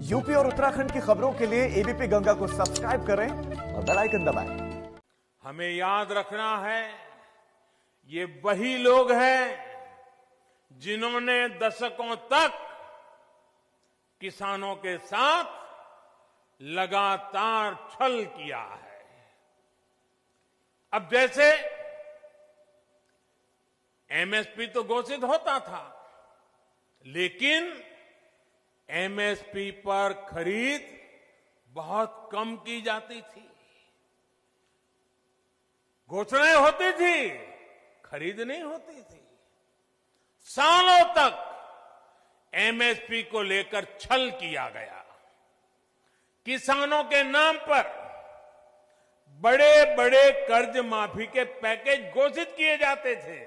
UP और उत्तराखंड की खबरों के लिए एबीपी गंगा को सब्सक्राइब करें और बेल आइकन दबाएं। हमें याद रखना है, ये वही लोग हैं जिन्होंने दशकों तक किसानों के साथ लगातार छल किया है। अब जैसे एमएसपी तो घोषित होता था, लेकिन एमएसपी पर खरीद बहुत कम की जाती थी। घोषणाएं होती थी, खरीद नहीं होती थी। सालों तक एमएसपी को लेकर छल किया गया। किसानों के नाम पर बड़े बड़े कर्ज माफी के पैकेज घोषित किए जाते थे,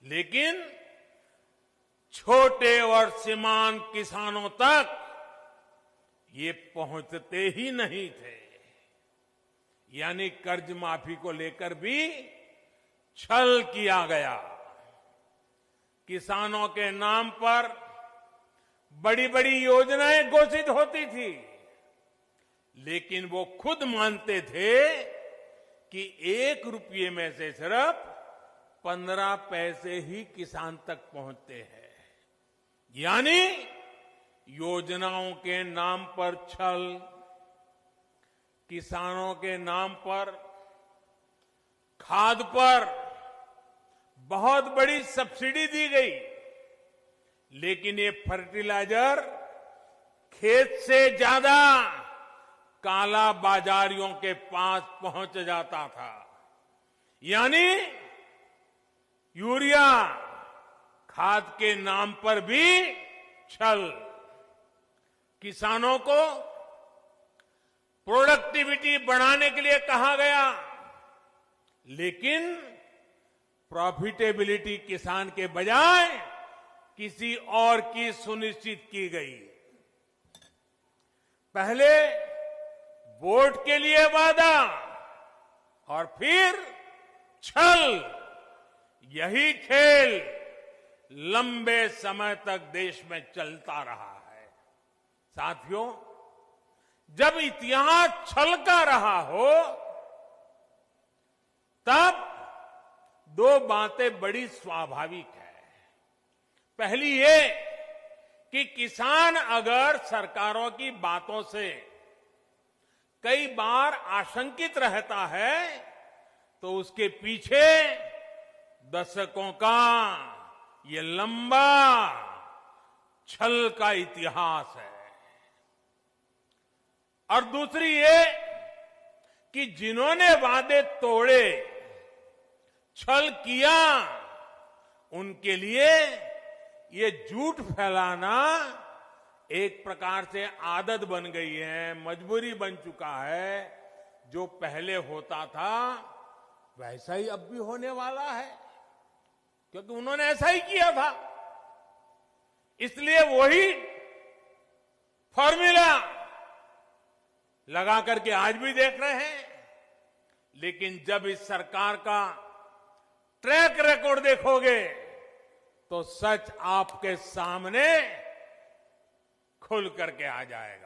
लेकिन छोटे और सीमांत किसानों तक ये पहुंचते ही नहीं थे। यानी कर्ज माफी को लेकर भी छल किया गया। किसानों के नाम पर बड़ी बड़ी योजनाएं घोषित होती थी, लेकिन वो खुद मानते थे कि 1 रुपये में से सिर्फ 15 पैसे ही किसान तक पहुंचते हैं। यानी योजनाओं के नाम पर छल, किसानों के नाम पर खाद पर बहुत बड़ी सब्सिडी दी गई, लेकिन ये फर्टिलाइजर खेत से ज्यादा काला बाजारियों के पास पहुंच जाता था। यानी यूरिया खाद के नाम पर भी छल। किसानों को प्रोडक्टिविटी बढ़ाने के लिए कहा गया, लेकिन प्रॉफिटेबिलिटी किसान के बजाय किसी और की सुनिश्चित की गई। पहले वोट के लिए वादा और फिर छल, यही खेल लंबे समय तक देश में चलता रहा है। साथियों, जब इतिहास छल का रहा हो, तब 2 बातें बड़ी स्वाभाविक है। पहली ये कि किसान अगर सरकारों की बातों से कई बार आशंकित रहता है, तो उसके पीछे दशकों का ये लंबा छल का इतिहास है। और दूसरी ये कि जिन्होंने वादे तोड़े, छल किया, उनके लिए ये झूठ फैलाना एक प्रकार से आदत बन गई है, मजबूरी बन चुका है। जो पहले होता था वैसा ही अब भी होने वाला है, क्योंकि उन्होंने ऐसा ही किया था। इसलिए वही फॉर्मूला लगा करके आज भी देख रहे हैं। लेकिन जब इस सरकार का ट्रैक रिकॉर्ड देखोगे, तो सच आपके सामने खुल करके आ जाएगा।